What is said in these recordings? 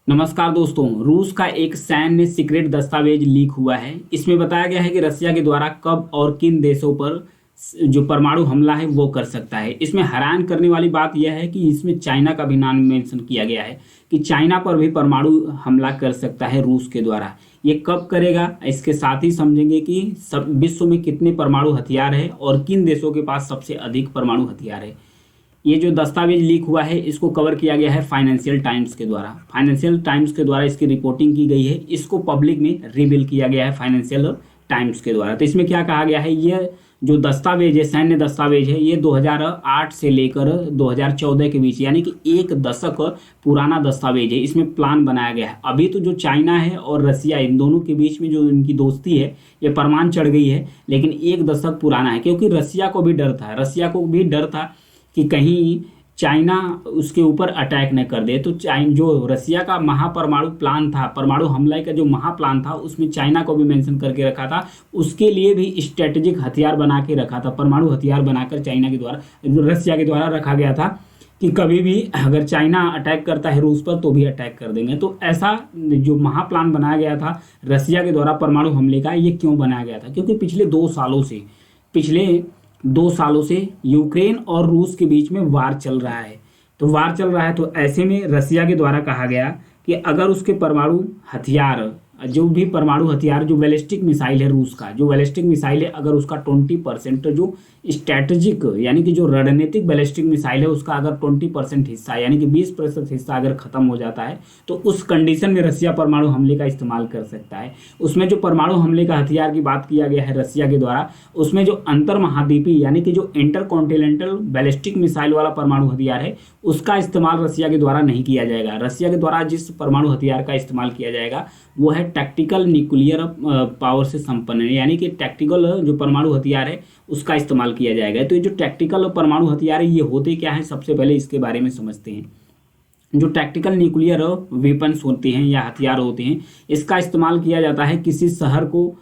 नमस्कार दोस्तों। रूस का एक सैन्य सीक्रेट दस्तावेज लीक हुआ है। इसमें बताया गया है कि रसिया के द्वारा कब और किन देशों पर जो परमाणु हमला है वो कर सकता है। इसमें हैरान करने वाली बात यह है कि इसमें चाइना का भी नाम मेंशन किया गया है कि चाइना पर भी परमाणु हमला कर सकता है रूस के द्वारा। ये कब करेगा, इसके साथ ही समझेंगे कि सब विश्व में कितने परमाणु हथियार है और किन देशों के पास सबसे अधिक परमाणु हथियार है। ये जो दस्तावेज लीक हुआ है इसको कवर किया गया है फाइनेंशियल टाइम्स के द्वारा। फाइनेंशियल टाइम्स के द्वारा इसकी रिपोर्टिंग की गई है। इसको पब्लिक में रिवील किया गया है फाइनेंशियल टाइम्स के द्वारा। तो इसमें क्या कहा गया है, ये जो दस्तावेज है, सैन्य दस्तावेज है, ये 2008 से लेकर 2014 के बीच यानी कि एक दशक पुराना दस्तावेज है। इसमें प्लान बनाया गया है। अभी तो जो चाइना है और रसिया, इन दोनों के बीच में जो इनकी दोस्ती है ये परमान चढ़ गई है, लेकिन एक दशक पुराना है। क्योंकि रसिया को भी डर था कि कहीं चाइना उसके ऊपर अटैक न कर दे। तो जो रसिया का महापरमाणु प्लान था, परमाणु हमले का जो महाप्लान था, उसमें चाइना को भी मेंशन करके रखा था। उसके लिए भी स्ट्रेटेजिक हथियार बना के रखा था, परमाणु हथियार बनाकर चाइना के द्वारा, रसिया के द्वारा रखा गया था कि कभी भी अगर चाइना अटैक करता है रूस पर तो भी अटैक कर देंगे। तो ऐसा जो महाप्लान बनाया गया था रसिया के द्वारा परमाणु हमले का, ये क्यों बनाया गया था? क्योंकि पिछले 2 सालों से यूक्रेन और रूस के बीच में वार चल रहा है। तो ऐसे में रसिया के द्वारा कहा गया कि अगर उसके परमाणु हथियार, जो बैलिस्टिक मिसाइल है रूस का, जो बैलिस्टिक मिसाइल है, अगर उसका 20% जो स्ट्रैटेजिक यानी कि जो रणनीतिक बैलिस्टिक मिसाइल है उसका अगर 20% हिस्सा यानी कि 20% हिस्सा अगर खत्म हो जाता है तो उस कंडीशन में रसिया परमाणु हमले का इस्तेमाल कर सकता है। उसमें जो परमाणु हमले का हथियार की बात किया गया है रसिया के द्वारा, उसमें जो अंतर महाद्वीपीय यानी कि जो इंटरकॉन्टिनेंटल बैलिस्टिक मिसाइल वाला परमाणु हथियार है उसका इस्तेमाल रसिया के द्वारा नहीं किया जाएगा। रसिया के द्वारा जिस परमाणु हथियार का इस्तेमाल किया जाएगा वो है टैक्टिकल न्यूक्लियर पावर से संपन्न है, यानी कि टैक्टिकल जो परमाणु हथियार है उसका इस्तेमाल किया जाएगा। तो ये जो टैक्टिकल परमाणु हथियार है ये होते क्या है, सबसे पहले इसके बारे में समझते हैं। जो टैक्टिकल न्यूक्लियर वेपन्स होते हैं या हथियार होते हैं, इसका इस्तेमाल किया जाता है किसी शहर को,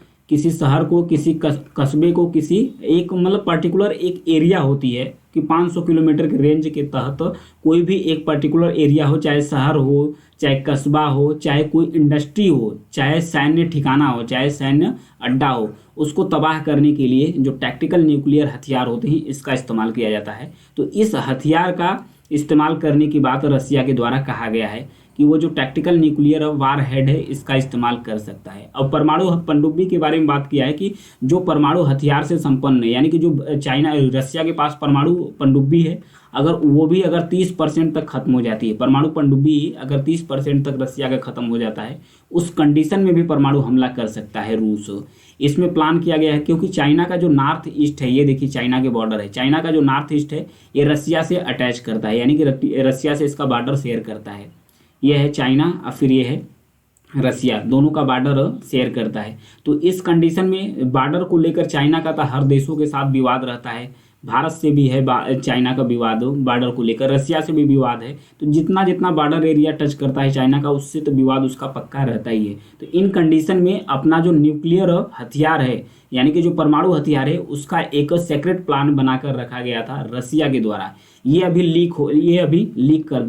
किसी कस्बे को, किसी एक मतलब पर्टिकुलर एक एरिया होती है कि 500 किलोमीटर के रेंज के तहत कोई भी एक पर्टिकुलर एरिया हो, चाहे शहर हो, चाहे कस्बा हो, चाहे कोई इंडस्ट्री हो, चाहे सैन्य ठिकाना हो, चाहे सैन्य अड्डा हो, उसको तबाह करने के लिए जो टैक्टिकल न्यूक्लियर हथियार होते हैं इसका इस्तेमाल किया जाता है। तो इस हथियार का इस्तेमाल करने की बात रसिया के द्वारा कहा गया है कि वो जो टैक्टिकल न्यूक्लियर वार हेड है इसका इस्तेमाल कर सकता है। अब परमाणु पनडुब्बी के बारे में बात किया है कि जो परमाणु हथियार से संपन्न है, यानी कि जो रसिया के पास परमाणु पनडुब्बी है, अगर वो भी 30% तक खत्म हो जाती है, परमाणु पनडुब्बी अगर 30% तक रसिया का खत्म हो जाता है, उस कंडीशन में भी परमाणु हमला कर सकता है रूस। इसमें प्लान किया गया है क्योंकि चाइना का जो नॉर्थ ईस्ट है, ये देखिए चाइना के बॉर्डर है, चाइना का जो नॉर्थ ईस्ट है ये रसिया से अटैच करता है, यानी कि रसिया से इसका बॉर्डर शेयर करता है। ये है चाइना और फिर ये है रसिया, दोनों का बॉर्डर शेयर करता है। तो इस कंडीशन में बॉर्डर को लेकर चाइना का तो हर देशों के साथ विवाद रहता है, भारत से भी है चाइना का विवाद, बॉर्डर को लेकर रसिया से भी विवाद है। तो जितना जितना बॉर्डर एरिया टच करता है चाइना का, उससे तो विवाद उसका पक्का रहता ही है। तो इन कंडीशन में अपना जो न्यूक्लियर हथियार है यानी कि जो परमाणु हथियार है उसका एक सीक्रेट प्लान बनाकर रखा गया था रसिया के द्वारा। ये अभी लीक कर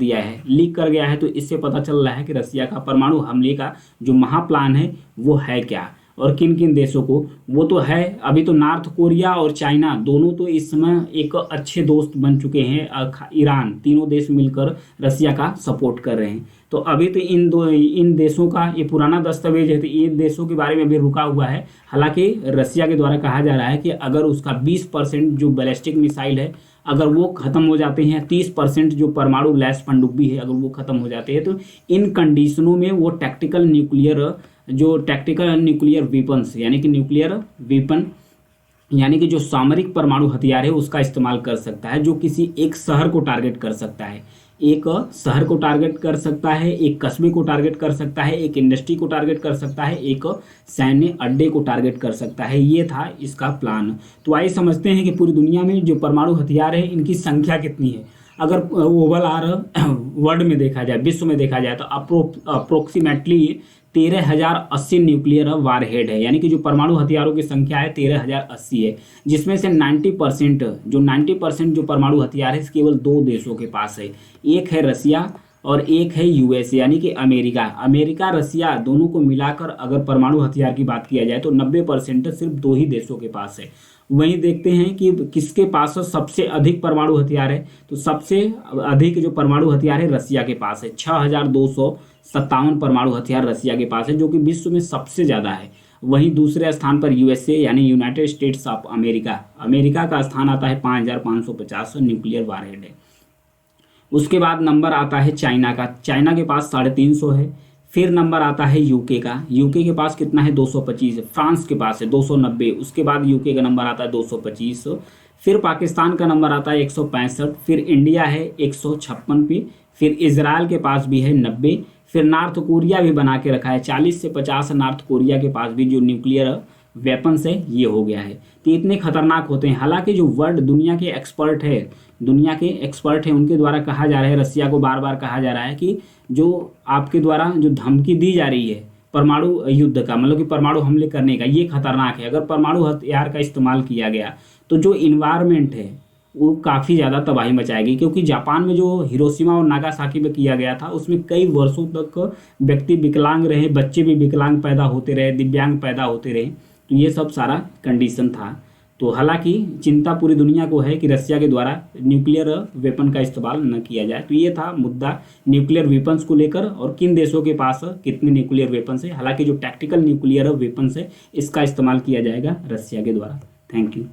गया है। तो इससे पता चल रहा है कि रसिया का परमाणु हमले का जो महाप्लान है वो है क्या और किन किन देशों को, वो तो है। अभी तो नॉर्थ कोरिया और चाइना दोनों तो इस समय एक अच्छे दोस्त बन चुके हैं। ईरान, तीनों देश मिलकर रसिया का सपोर्ट कर रहे हैं। तो अभी तो इन देशों का ये पुराना दस्तावेज है, तो इन देशों के बारे में अभी रुका हुआ है। हालांकि रसिया के द्वारा कहा जा रहा है कि अगर उसका 20% जो बैलिस्टिक मिसाइल है अगर वो खत्म हो जाते हैं, 30% जो परमाणु लैस पनडुब्बी है अगर वो खत्म हो जाते हैं, तो इन कंडीशनों में वो टैक्टिकल न्यूक्लियर वेपन्स यानी कि न्यूक्लियर वेपन यानी कि जो सामरिक परमाणु हथियार है उसका इस्तेमाल कर सकता है, जो किसी एक शहर को टारगेट कर सकता है, एक शहर को टारगेट कर सकता है, एक कस्बे को टारगेट कर सकता है, एक इंडस्ट्री को टारगेट कर सकता है, एक सैन्य अड्डे को टारगेट कर सकता है। ये था इसका प्लान। तो आइए समझते हैं कि पूरी दुनिया में जो परमाणु हथियार है इनकी संख्या कितनी है। अगर वर्ल्ड में देखा जाए, विश्व में देखा जाए, तो अप्रोक्सीमेटली 13,080 न्यूक्लियर वारहेड है, यानी कि जो परमाणु हथियारों की संख्या है 13,080 है, जिसमें से 90% जो परमाणु हथियार है केवल 2 देशों के पास है। एक है रसिया और एक है यूएस यानी कि अमेरिका। अमेरिका रसिया दोनों को मिलाकर अगर परमाणु हथियार की बात किया जाए तो 90% सिर्फ दो ही देशों के पास है। वहीं देखते हैं कि किसके पास सबसे अधिक परमाणु हथियार है, तो सबसे अधिक जो परमाणु हथियार है रसिया के पास है। 6257 परमाणु हथियार रसिया के पास है, जो कि विश्व में सबसे ज़्यादा है। वहीं दूसरे स्थान पर यूएसए यानी United states of America, America का स्थान आता है 5550 न्यूक्लियर वारहेड है। उसके बाद नंबर आता है चाइना का, चाइना के पास 350 है। फिर नंबर आता है यूके का, यूके के पास कितना है 225। फ्रांस के पास है 290, उसके बाद यूके का नंबर आता है 225। फिर पाकिस्तान का नंबर आता है 165। फिर इंडिया है 156 पे। फिर इजराइल के पास भी है 90। फिर नॉर्थ कोरिया भी बना के रखा है 40 से 50। नॉर्थ कोरिया के पास भी जो न्यूक्लियर वेपन्स है ये हो गया है। तो इतने खतरनाक होते हैं। हालांकि जो वर्ल्ड दुनिया के एक्सपर्ट है उनके द्वारा कहा जा रहा है, रसिया को बार बार कहा जा रहा है कि जो आपके द्वारा जो धमकी दी जा रही है परमाणु युद्ध का, मतलब कि परमाणु हमले करने का, ये खतरनाक है। अगर परमाणु हथियार का इस्तेमाल किया गया तो जो इन्वायरमेंट है वो काफ़ी ज़्यादा तबाही मचाएगी। क्योंकि जापान में जो हिरोशिमा और नागासाकी में किया गया था उसमें कई वर्षों तक व्यक्ति विकलांग रहे, बच्चे भी विकलांग पैदा होते रहे, दिव्यांग पैदा होते रहे। तो ये सब सारा कंडीशन था। तो हालांकि चिंता पूरी दुनिया को है कि रसिया के द्वारा न्यूक्लियर वेपन का इस्तेमाल न किया जाए। तो ये था मुद्दा न्यूक्लियर वेपन्स को लेकर और किन देशों के पास कितने न्यूक्लियर वेपन्स है। हालांकि जो टैक्टिकल न्यूक्लियर वेपन्स है इसका इस्तेमाल किया जाएगा रसिया के द्वारा। Thank you.